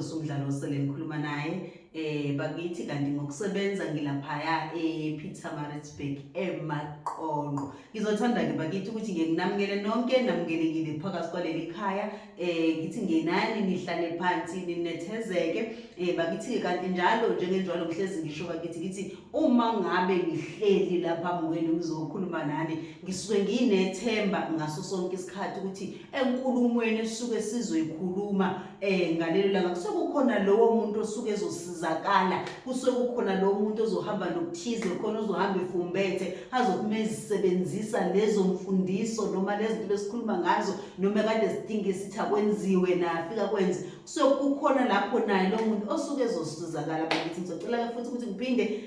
uNkhosi Umdlalo osele ngikhuluma naye bakithi kanti ngokusebenza ngilaphaya ePietermaritzburg eMaqonqo. Ngizothanda ke bakithi ukuthi ngikunamukele nonke namukelekile phakathi kwaleli khaya ngithi ngenani nihlale phansi ninethezeke bakithi kanti njalo njengenjalo ngihlezi ngisho bakithi ngithi uma ngabe ngihleli lapha kwenu ngizokhuluma nani ngisuke nginethemba ngaso sonke isikhathi ukuthi enkulumweni esuke sizoyikhuluma ngalelo langa kusuke kukhona lowo muntu osuke ezosizakala, kusuke kukhona lowo muntu ozohamba nokuthize, khona ozohamba efumbethe azomezisebenzisa lezo mfundiso noma lezi zinto esikhuluma ngazo noma kade sidinga isithi akwenziwe nafika kwenze. Kusuke kukhona lapho naye lo muntu osuke ezosizakala bakithi. Ngizocela futhi ukuthi ngiphinde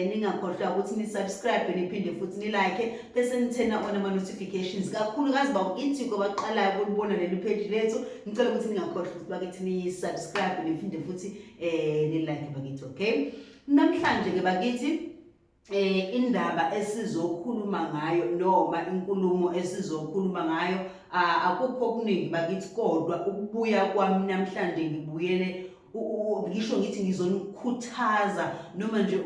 ningakhohlwa ukuthi ni subscribe niphinde futhi ni like bese nithena on ama notifications kakhulukazi bakithi kwabaqalayo ukubona leli page lethu. Ngicela ukuthi ningakhohlwa ukuthi bakithi ni subscribe niphinde futhi ni like bakithi. Okay, namhlanje ke bakithi indaba esizokhuluma ngayo noma inkulumo esizokhuluma ngayo akukho okuningi bakithi, kodwa ukubuya kwami namhlanje ngibuyele ngisho ngithi ngizonikhuthaza noma nje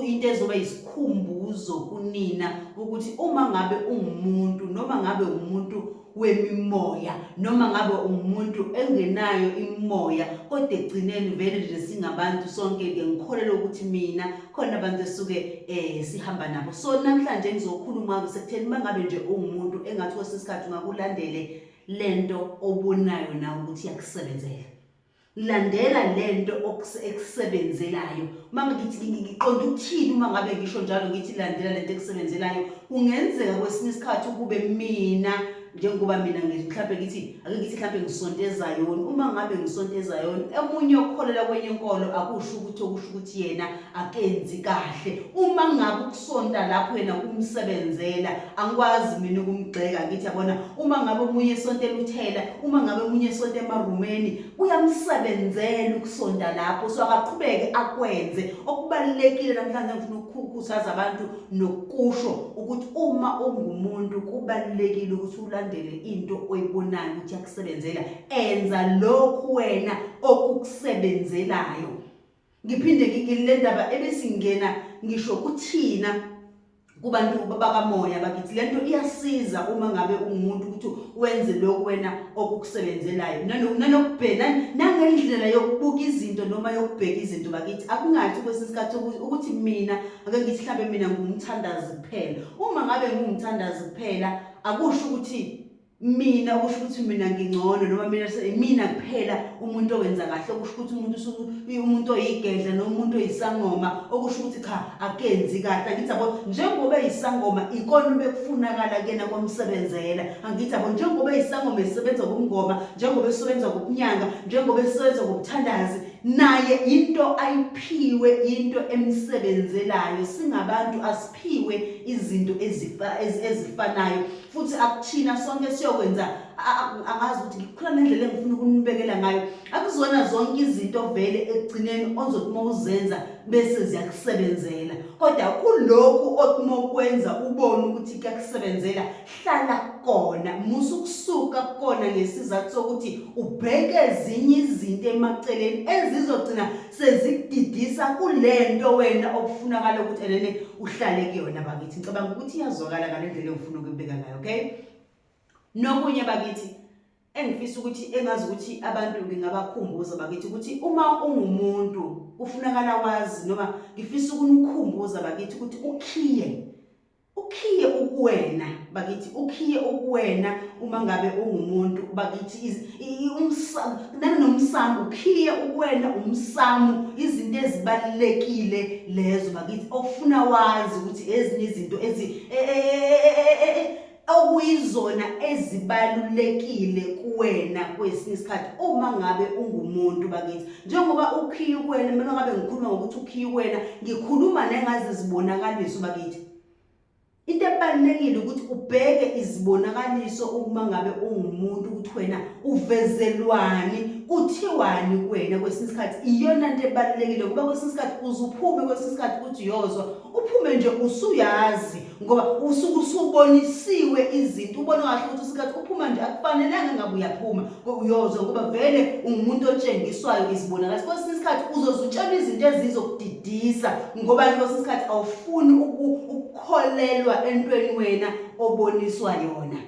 into ezoba isikhumbuzo kunina ukuthi uma ngabe ungumuntu noma ngabe umuntu wemimoya noma ngabe umuntu engenayo imimoya, kodwa egcineni vele nje singabantu sonke ke ngikholelwa ukuthi mina khona abantu esuke sihamba nabo. So namhlanje ngizokhuluma sekutheni mangabe nje ungumuntu engathi kwesisikhathi ungakulandele lento obonayo nawe ukuthi yakusebenzela. Landela lento ekusebenzelayo. Mama ngithi ngiqonda ukuthini uma ngabe ngisho njalo ngithi landela lento ekusebenzelayo? Kungenzeka kwesinye isikhathi ukube mina njengoba mina mhlawumbe ngithi ake ngithi mhlawumbe ngisonteza yona. Uma ngabe ngisonteza yona, emunye okholelwa kwenye inkolo akusho ukuthi yena akenzi kahle. Uma ngabe ukusonta lapho yena kumsebenzela, angikwazi mina ukumgxeka ngithi yabona uma ngabe umunye esontela uthela, uma ngabe umunye esonta emarumeni, uyamsebenzela ukusonta lapho. So akaqhubeke akwenze. Okubalekile namhlanje ngifuna ukukhuthaza abantu nokusho ukuthi uma ungumuntu kubalekile ukuthi ulandele into oyibonayo ukuthi yakusebenzela. Enza lokhu wena okukusebenzelayo. Ngiphinde ngile ndaba ebesingena ngisho kuthina kubantu bakamoya bakithi, lento iyasiza uma ngabe ungumuntu ukuthi wenze lokho wena okukusebenzelayo. Nanokubheka nangendlela yokubuka izinto noma yokubheka izinto bakithi. Akungathi kwesisikhathi ukuthi mina ake ngithi mhlawumbe mina ngumthandazi kuphela. Uma ngabe ngumthandazi kuphela akusho ukuthi mina okusho ukuthi mina ngingcono noma mina kuphela umuntu owenza kahle. Okusho ukuthi umuntu oyigedla noma umuntu oyisangoma okusho ukuthi cha akenzi kahle. Ngithi yabo njengoba eyisangoma ikona bekufunakala kena kwamsebenzela. Angithi yabo njengoba eyisangoma esebenza ngomngoma, njengoba esebenza ngokunyanga, njengoba esebenza ngokuthandazi, naye into ayiphiwe into emsebenzelayo. Singabantu asiphiwe izinto ezifanayo futhi akuthina sonke siyokwenza. Angazi ukuthi ngikhona nendlela engifuna ukunibekela ngayo. Akuzona zonke izinto vele ekugcineni ozothi mawuzenza bese ziyakusebenzela, kodwa kulokhu okumokwenza ubone ukuthi kuyakusebenzela, hlala kona. Musu ukusuka kona ngesizathu sokuthi ubheke ezinye izinto emaceleni ezizogcina sezikudidisa kulento wena okufunakala ukuthi enene uhlale kuyona bakithi. Ngicabanga ukuthi iyazwakala ngalendlela engifuna ukubeka ngayo. Okay, nokunye bakithi engifisa ukuthi engazi ukuthi abantu ngingabakhumbuza bakithi ukuthi uma ungumuntu ufunakala wazi noma ngifisa ukunikhumbuza bakithi ukuthi ukhiye ukuwena bakithi, ukhiye ukuwena. Uma ngabe ungumuntu bakithi nomsamo, ukhiye ukuwena umsamo. Izinto ezibalekile lezo bakithi ofuna wazi ukuthi ezinye izinto okuyizona ezibalulekile kuwena kwesinye isikhathi uma ngabe ungumuntu bakithi. Njengoba ukhiye kuwena, mina ngabe ngikhuluma ngokuthi ukhiye kuwena, ngikhuluma nengazi zibonakaliso bakithi. Into ebalulekile ukuthi ubheke izibonakaliso uma ngabe ungumuntu ukuthi wena uvezelwani kuthiwani kuwena kwesinye isikhathi iyona nto ebalulekile ngoba kwesinye isikhathi uzuphume kwesinye isikhathi uthi uyozwa uphume nje usuyazi ngoba usuke usubonisiwe izinto ubona kahle ukuthi isikhathi uphuma nje akufanelanga ngabe uyaphuma uyozwa ngoba vele ungumuntu otshengiswayo izibonakala kwesinye isikhathi uzozutshela izinto ezizokudidisa ngoba kwesinye isikhathi awufuni ukukholelwa entweni wena oboniswa yona.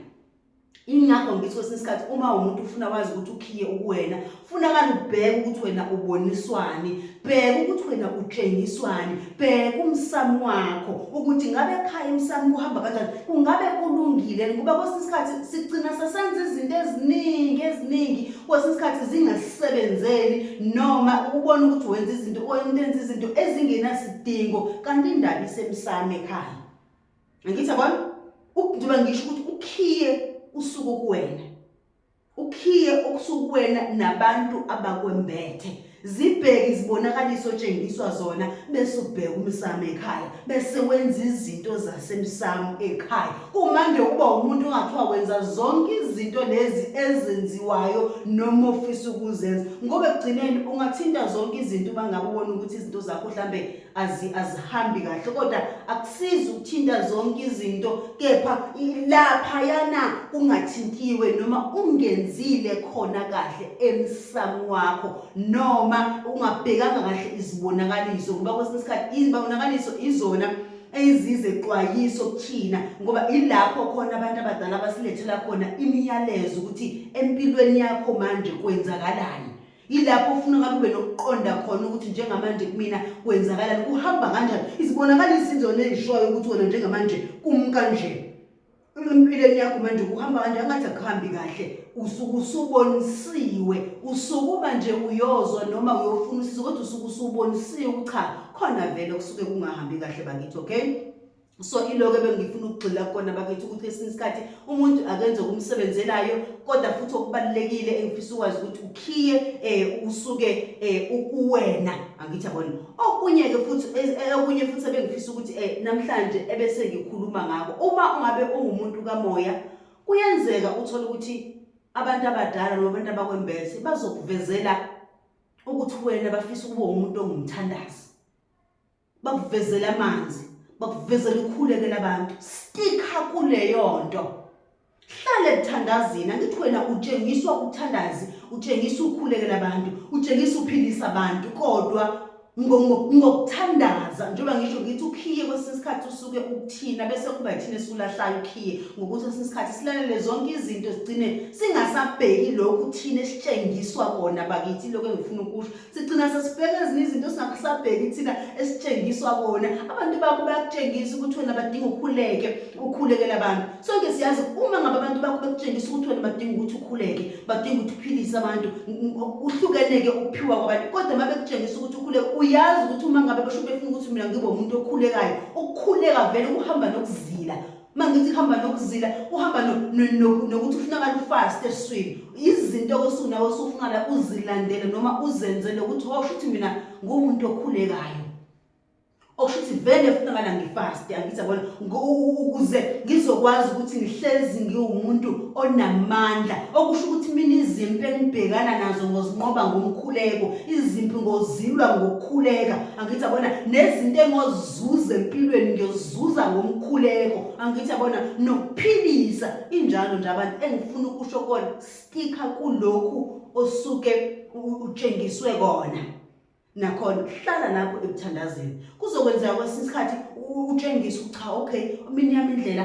Ingakho ngithi kwesinye isikhathi uma umuntu ufuna wazi ukuthi ukhiye ukuwena funakala ubheke ukuthi wena uboniswani, bheka ukuthi wena utshengiswani, bheka umsamo wakho ukuthi ngabe ekhaya emsamo kuhamba kanjani, kungabe kulungile ngoba kwesinye isikhathi sigcina sesenza izinto eziningi kwesinye isikhathi zingasebenzeli noma ubona ukuthi wenza izinto ezingenasidingo kanti indaba isemsamo ekhaya. Ngithi yabona njengoba ngisho ukuthi ukhiye usuku kuwena, ukhiye okusuku kuwena nabantu abakwembethe, zibheke izibonakaliso otshengiswa zona bese ubheka umsamo ekhaya bese wenza izinto zasemsamo ekhaya. Uma nje uba umuntu ongathiwa wenza zonke izinto lezi ezenziwayo noma ofisa ukuzenza ngoba ekugcineni ungathinta zonke izinto bangabe ubona ukuthi izinto zakho mhlambe azihambi kahle kodwa akusizi ukuthinta zonke izinto kepha lapha yana ungathintiwe noma ungenzile khona kahle emsamo wakho noma ungabhekanga kahle izibonakaliso ngoba kwesinye isikhathi izibonakaliso izona ezizexwayiso kuthina ngoba ilapho khona abantu abadala basilethela khona imiyalezo ukuthi empilweni yakho manje kwenzakalani. Ilapho ufuna ube nokuqonda khona ukuthi njengamanje kumina kwenzakalani, kuhamba kanjani, izibonakaliso izona ezishoyo ukuthi wena njengamanje kanje empilweni yakho manje kuhamba kanjani, ngathi akuhambi kahle. Usuke usubonisiwe, usukuba nje uyozwa noma uyofuna usizo kodwa usuke usubonisiwe cha khona vele kusuke kungahambi kahle bakithi. Okay, so iloko ebengifuna ukugxila kona bakithi ukuthi esinye isikhathi umuntu akenze kumsebenzelayo kodwa futhi okubalekile engifisa ukwazi ukuthi ukhiye usuke ukuwena. Angithi yabona okunye ke futhi okunye futhi ebengifisa ukuthi namhlanje ebese ngikhuluma ngako uma ungabe ungumuntu kamoya kuyenzeka uthola ukuthi abantu abadala noma abantu abakwembethe bazokuvezela ukuthi wena bafisa ukuba umuntu ongumthandazi, bakuvezela amanzi, bakuvezela ukukhulekela abantu. Stika kuleyo nto, hlale ebuthandazini. Angithi wena utshengiswa ukuthandazi, utshengiswa ukukhulekela abantu, utshengisa uphilisa abantu kodwa ngokuthandaza. Njengoba ngisho ngithi ukhiye kwesinye isikhathi usuke ukuthina bese kuba yithina esulahlayo ukhiye ngokuthi kwesinye isikhathi silalele zonke izinto sigcine singasabheki lokhu thina esitshengiswa kona bakithi. Lokho engifuna ukusho sigcina sesibheka ezinye izinto singakusabheki thina esitshengiswa kona. Abantu bakho bayakutshengisa ukuthi wena badinga ukhulekela abantu. Sonke siyazi uma ngabe abantu bakho bakutshengisa ukuthi wena badinga ukuthi ukhuleke, badinga ukuthi uphilise abantu, uhlukeneke ukuphiwa kwabantu kodwa uma bekutshengisa ukuthi ukhuleke uyazi ukuthi uma ngabe besho befuna ukuthi mina ngibe umuntu okhulekayo, ukukhuleka vele kuhamba nokuzila. Mangithi kuhamba nokuzila kuhamba nokuthi ufunakala ufast eswini. Izinto osunawo usufunakala uzilandele noma uzenzele ukuthi washo ukuthi mina ngumuntu okhulekayo. Okushuthi vele funakala ngifast. Angithi yabona ukuze ngizokwazi ukuthi ngihlezi ngiwumuntu onamandla. Okusho ukuthi mina izimpi engibhekana nazo ngozinqoba ngomkhuleko, izimpi ngozilwa ngokukhuleka. Angithi yabona nezinto engozuza empilweni ngiyozuza ngomkhuleko. Angithi yabona nokuphilisa injalo nje abantu engifuna ukusho kona stika kulokhu osuke utshengiswe kona. Nakhona hlala lapho ebuthandazeni kuzokwenza kwesinye isikhathi utshengise cha okay mina yami indlela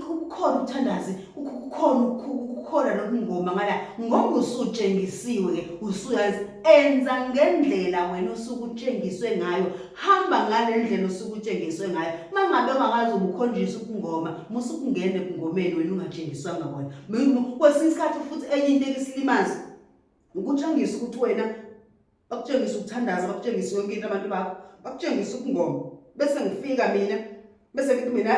kukhona ukuthandazi, kukhona lokungoma ngala ngoba usutshengisiwe ke usuyazi enza ngendlela wena osuke utshengiswe ngayo, hamba ngale ndlela osuke utshengiswe ngayo. Mangabe ungakazi ubukhonjisa ukungoma musukungena ebungomeni wena ungatshengiswanga kona. Kwesinye isikhathi futhi enye into ekisilimazi ukutshengisa ukuthi wena bakutshengisa ukuthandaza, bakutshengisa yonke into abantu bakho, bakutshengisa ukungoma bese ngifika mina bese ngithi mina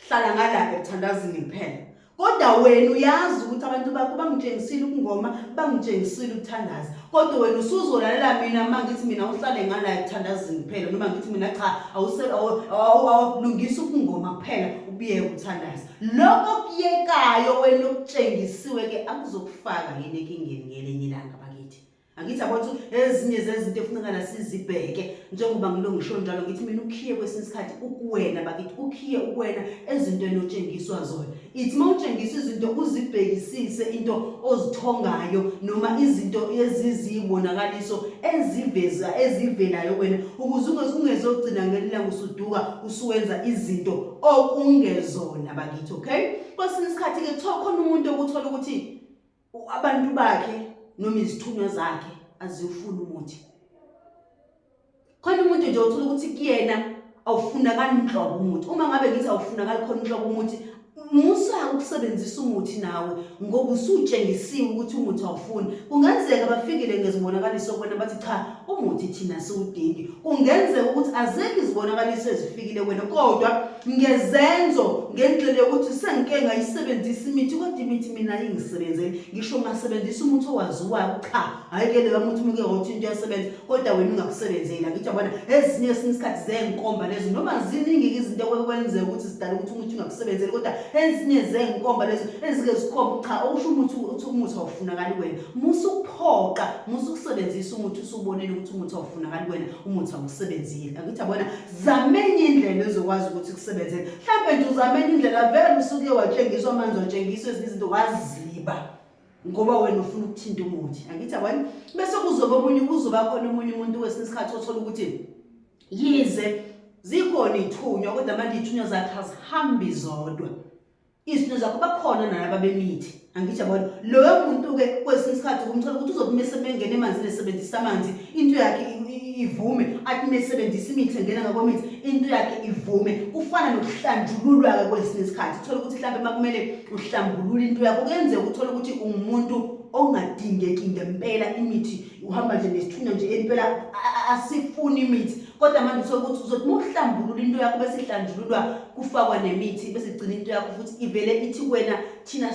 hlala ngala ebuthandazini kuphela. Kodwa wena uyazi ukuthi abantu bakho bangitshengisile ukungoma, bangitshengisile ukuthandaza kodwa wena usuzolalela mina mangithi mina uhlale ngala ebuthandazini kuphela noma ngithi mina cha awulungisa ukungoma kuphela uyeke uthandaza. Lokho kuyekayo wena okutshengisiwe ke akuzokufaka yini enkingeni ngelinye ilanga bakithi. Angithi yabona ukuthi ezinye zezinto efuneka sizibheke njengoba ngilongisho njalo ngithi mina ukhiye kwesinye isikhathi ukuwena bakithi ukhiye ukuwena ezintweni otshengiswa zona. Ithi mawutshengiswa izinto uzibhekisise into ozithongayo noma izinto ezizibonakaliso ezivelayo wena ukuze ungezogcina ngelilanga usuduka usuwenza izinto okungezona bakithi. Okay, kwesinye isikhathi ke kuthiwa khona umuntu okuthola ukuthi abantu bakhe noma izithunywa zakhe azifuni umuthi. Khona umuntu nje uthola ukuthi kuyena awufunakali inhlobo umuthi. Uma ngabe ngithi awufunakali khona inhlobo umuthi, musa ukusebenzisa umuthi nawe ngoba usutshengisiwe ukuthi umuthi awufuni. Kungenzeka bafikile ngezibonakaliso kwena bathi cha umuthi thina siwudingi. Kungenzeka ukuthi azekho izibonakaliso ezifikile kwena kodwa ngezenzo ngendlela yokuthi sengike ngayisebenzisa imithi kodwa imithi mina ayingisebenzeli. Ngisho ngasebenzisa umuthi owaziwayo cha hayi ke leyo muthi muke ngothi into yasebenza kodwa wena ungakusebenzeli. Ngithi yabona ezinye isikhathi zenkomba lezi noma ziningi izinto okwenzeka ukuthi sidala ukuthi umuthi ungakusebenzeli kodwa ezinye zenkomba lezo ezike zikhomba cha okusho umuthi awufunakali wena. Musa ukuphoqa musa ukusebenzisa umuthi usubonile ukuthi umuthi awufunakali wena umuthi awusebenzile. Ngithi yabona zamenye indlela ezokwazi ukuthi kusebenzele. Mhlawumbe nje uzamenye indlela vele usuke watshengiswa manje watshengiswa izinto waziba ngoba wena ufuna ukuthinta umuthi. Angithi yabona bese kuzoba khona omunye umuntu wesinye isikhathi othola ukuthi yize zikhona ithunywa kodwa manje ithunywa zakhe azihambi zodwa. Izithunywa zakhe bakhona nalabo bemithi. Angithi yabona loyo muntu ke kwesinye isikhathi kumthola ukuthi uzobumese mengene emanzini esebenzisa amanzi into yakhe ivume athi mesebenzisa imithi engena ngakomithi into yakhe ivume. Kufana nokuhlanjululwa ke kwesinye isikhathi uthola ukuthi mhlawumbe makumele uhlambulule into yakho kuyenzeka uthola ukuthi ungumuntu ongadingeki ngempela imithi uhamba nje nesithunywa nje empela asifuni imithi kodwa manje uthola ukuthi uzothi muhlambulula into yakho bese ihlanjululwa kufakwa nemithi bese igcina into yakho futhi ivele ithi kuwena thina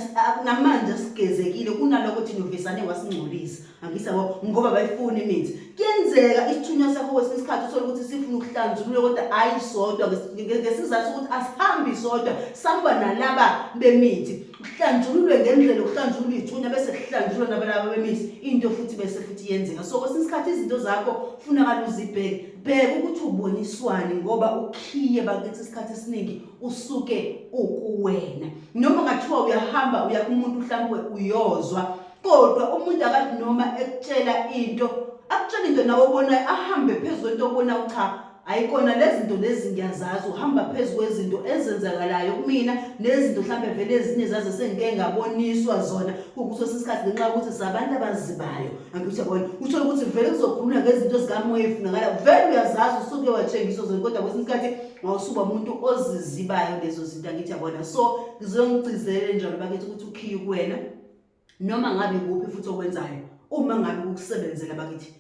namanje sigezekile kunaloko thina uvesane wasingcolisa. Angithi yabo ngoba bayifuna imithi. Kuyenzeka isithunywa sakho kwesinye isikhathi uthola ukuthi sifuna ukuhlanjulula kodwa ayisodwa ngesizathu ukuthi asihambi sodwa samba nalaba bemithi. Kuhlanjululwe ngendlela ukuhlanjulula ithunywa bese kuhlanjulwa nabalabo bemithi into futhi bese futhi yenzeka. So kwesinye isikhathi izinto zakho funakala uzibheke bheka ukuthi uboniswani ngoba ukhiye bakithi isikhathi esiningi usuke ukuwena noma ngathiwa uyahamba uya kumuntu mhlawumbe uyozwa kodwa umuntu akathi noma ekutshela into akutshela into nawe ubona ahambe phezulu into obona cha ayikona lezi zinto lezi ngiyazazi uhamba phezulu kwezinto ezenzakalayo kumina nezinto mhlawumbe vele ezinye zaze sengike ngaboniswa zona ukuthi sesikhathi ngenxa ukuthi sabantu abazibayo. Angithi yabona uthola ukuthi vele kuzokhuluma ngezinto zikamoya efunakala vele uyazazi usuke watshengiswa zona kodwa kwesinye isikhathi wawusuba umuntu ozizibayo lezo zinto. Angithi yabona so ngizongicizele njalo bakithi ukuthi ukhiye kuwena noma ngabe kuphi futhi okwenzayo uma ngabe ukusebenzela bakithi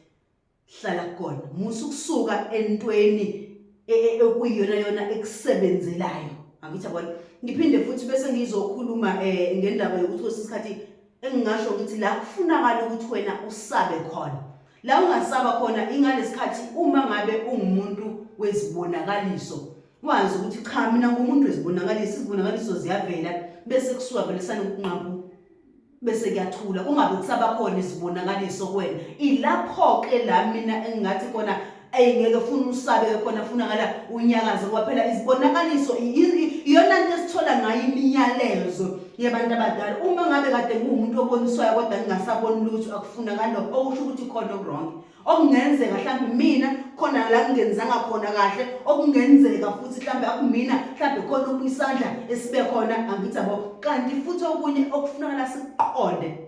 hlala khona musu kusuka entweni ekuyiyona ekusebenzelayo. Angithi yabona ngiphinde futhi bese ngizokhuluma ngendaba yokuthi kwesikhathi engingasho ukuthi la kufunakala ukuthi wena usabe khona la ungasaba khona ingalesikhathi uma ngabe ungumuntu wezibonakaliso wazi ukuthi cha mina ngumuntu wezibonakaliso izibonakaliso ziyavela bese kusuka velisana ukunqampu bese kuyathula kungabe kusaba khona izibonakaliso kuwena. Ilapho ke la mina engathi khona ayingeke ufuna usabe khona funakala unyakaze ngoba phela izibonakaliso iyona into esithola ngayo imiyalezo yabantu abadala. Uma ngabe kade ngumuntu oboniswayo kodwa ngingasaboni lutho akufunakala lokho okusho ukuthi khona wrong okungenzeka mhlawumbe mina khona la ngingenzanga khona kahle okungenzeka futhi mhlawumbe akumina mhlawumbe khona ukwisandla esibe khona. Angithi yabo kanti futhi okunye okufunakala siqonde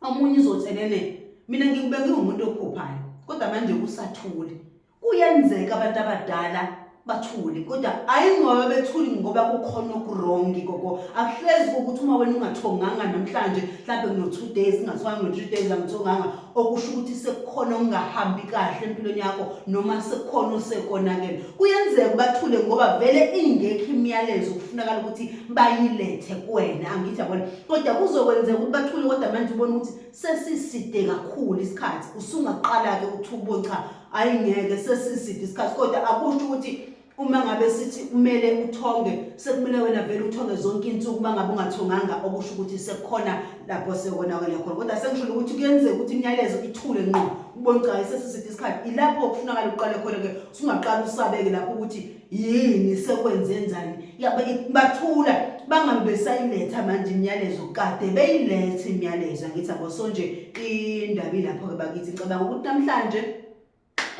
omunye izothelene mina ngikubeke umuntu okhuphayo kodwa manje kusathule. Kuyenzeka abantu abadala bathule kodwa ayingoba bethuli ngoba kukhona okurongi gogo. Akuhlezi ukuthi uma wena ungathonganga namhlanje mhlawumbe no2 days ungathwanga no3 days angithonganga okusho ukuthi sekukhona ungahambi kahle empilweni yakho noma sekukhona osekonakele. Kuyenzeka bathule ngoba vele ingekho imiyalezo kufunakala ukuthi bayilethe kuwena. Angithi yabona kodwa kuzokwenzeka ukuthi bathule kodwa manje ubona ukuthi sesiside kakhulu isikhathi usungaqala ke ukuthi ubone cha ayingeke sesiside isikhathi kodwa akusho ukuthi uma ngabe sithi kumele uthonge sekumele wena vele uthonge zonke insuku uma ngabe ungathonganga okusho ukuthi sekukhona lapho sekonakala khona kodwa sengisho ukuthi kuyenzeka ukuthi imiyalezo ithule ngqo ubone cha sesisithi isikhathi ilapho kufunakala uqale khona ke usungaqala usabeke lapho ukuthi yini sekwenze njani yabe bathula bangabe besayiletha manje imiyalezo kade beyilethe imiyalezo ngithi abosonje indaba ilapho ke bakithi ngicabanga ukuthi namhlanje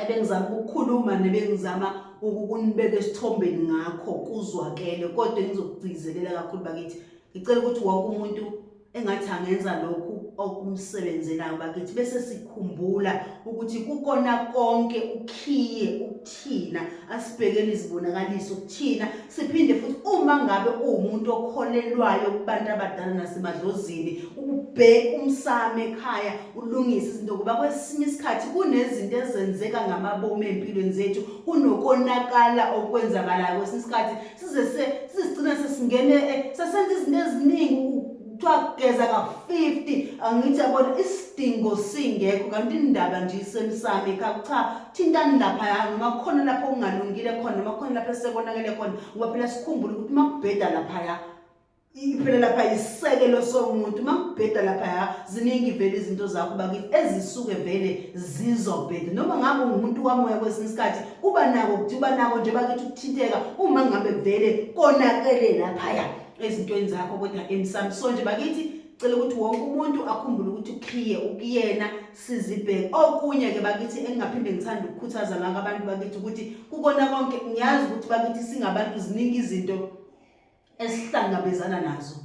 ebengizama ukukhuluma nebengizama ukunibeka esithombeni ngakho kuzwakele kodwa ngizokugcizelela kakhulu bakithi ngicela ukuthi wonke umuntu engathi angenza lokhu okumsebenzelayo bakithi bese sikhumbula ukuthi kukona konke ukhiye ukuthina asibhekele izibonakaliso ukuthina siphinde futhi uma ngabe umuntu okholelwayo kubantu abadala nasemadlozini ukubheka umsame ekhaya ulungisa izinto kuba kwesinye isikhathi kunezinto ezenzeka ngamabomu empilweni zethu kunokonakala okwenzakalayo kwesinye isikhathi sizigcina sesingene sesenza izinto eziningi twageza ka50 angithi yabona isidingo singekho kanti indaba nje isemsame cha thintani lapha noma khona lapho kungalungile khona noma khona lapho sekonakele khona ngoba phela sikhumbule ukuthi makubheda lapha phela lapha isekelo somuntu makubheda lapha ziningi vele izinto zakho bakithi ezisuke vele zizobheda noma ngabe umuntu wamoya kwesinye isikhathi kuba nako nje bakithi ukuthinteka uma ngabe vele konakele lapha ezintweni zakho kodwa emsamo sonje bakithi cela ukuthi wonke umuntu akhumbule ukuthi ukuyena sizibheke okunye ke bakithi engingaphinde ngithanda ukukhuthaza ngaka abantu bakithi ukuthi kukona konke ngiyazi ukuthi bakithi singabantu ziningi izinto esihlangabezana nazo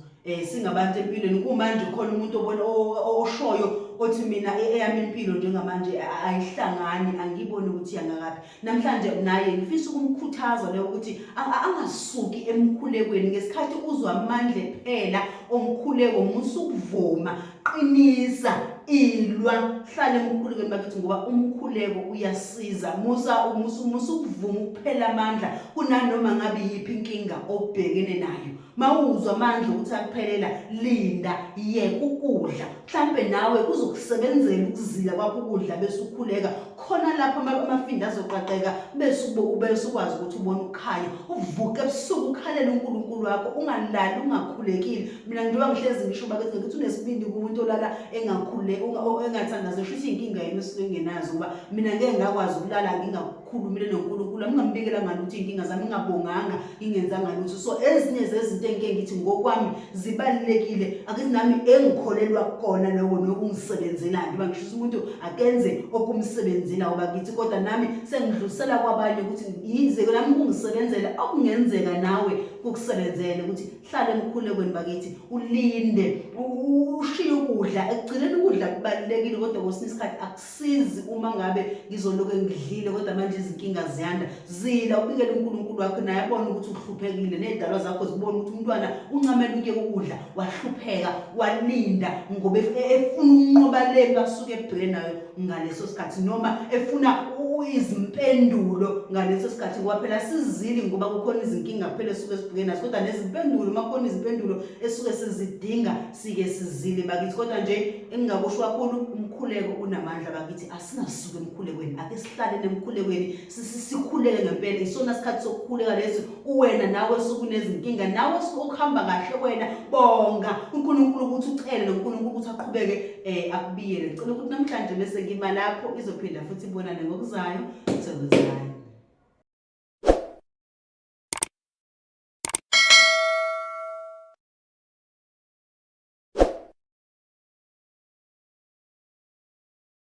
singabantu empilweni kumanje khona umuntu obona oshoyo othi mina eyami impilo njengamanje ayihlangani angiboni ukuthi yangakaphi namhlanje naye ngifisa ukumkhuthaza leyo ukuthi angasuki emkhulekweni ngesikhathi uzwa amandla phela omkhuleko musu ukuvuma qinisa ilwa hlale emkhulekweni bakithi ngoba umkhuleko uyasiza musa ukuvuma ukuphela amandla kunanoma ngabe yipi inkinga obhekene nayo mawuzwa amandla ukuthi akuphelela linda yeke ukudla mhlambe nawe kuzokusebenzela ukuzila kwakho ukudla bese ukhuleka khona lapho amafinda azoqaqeka bese ukwazi ukuthi ubone ukukhanya uvuke ebusuku ukhalela uNkulunkulu wakho ungalali ungakhulekile mina njengoba ngihlezi ngisho bakithi ngithi unesibindi kumuntu olala engakhuleki engathandaze shuthi inkinga yena esingenazo ngoba mina ngeke ngakwazi ukulala ngingakhulumile noNkulunkulu ngingambikela ngani ukuthi inkinga zami ngingabonganga ingenzanga lutho so ezinye zezinto engeke ngithi ngokwami zibalekile akithi nami engikholelwa kona lokho nokungisebenzelayo ngoba ngisho umuntu akenze okumsebenzela ngoba ngithi kodwa nami sengidlulisela kwabanye ukuthi yize nami kungisebenzela okungenzeka nawe kukusebenzele ukuthi hlale emkhulekweni bakithi ulinde ushiye ukudla ekugcineni ukudla kubalekile kodwa kwesinye isikhathi akusizi uma ngabe ngizoloke ngidlile kodwa manje izinkinga ziyanda zila ubikele uNkulunkulu wakho naye abone ukuthi uhluphekile nezidalwa zakho zibone ukuthi umntwana uncamela uke ukudla wahlupheka walinda ngoba efuna unqoba le basuke ebhekene nayo ngaleso sikhathi noma efuna izimpendulo ngaleso sikhathi ngoba phela sizili ngoba kukhona izinkinga phela esuke sibhekene nazo kodwa nezimpendulo makhona izimpendulo esuke sizidinga sike sizile bakithi kodwa nje engingakusho kakhulu umkhuleko unamandla bakithi asingasuke emkhulekweni ake sihlale nemkhulekweni sikhuleke ngempela isona sikhathi sokukhuleka lesi uwena nawe sokunezinkinga nawe sokuhamba kahle wena bonga uNkulunkulu ukuthi ucele noNkulunkulu ukuthi aqhubeke akubiyele ngicela ukuthi namhlanje bese ngima lapho izophinda futhi ibonane ngokuzayo sekuzayo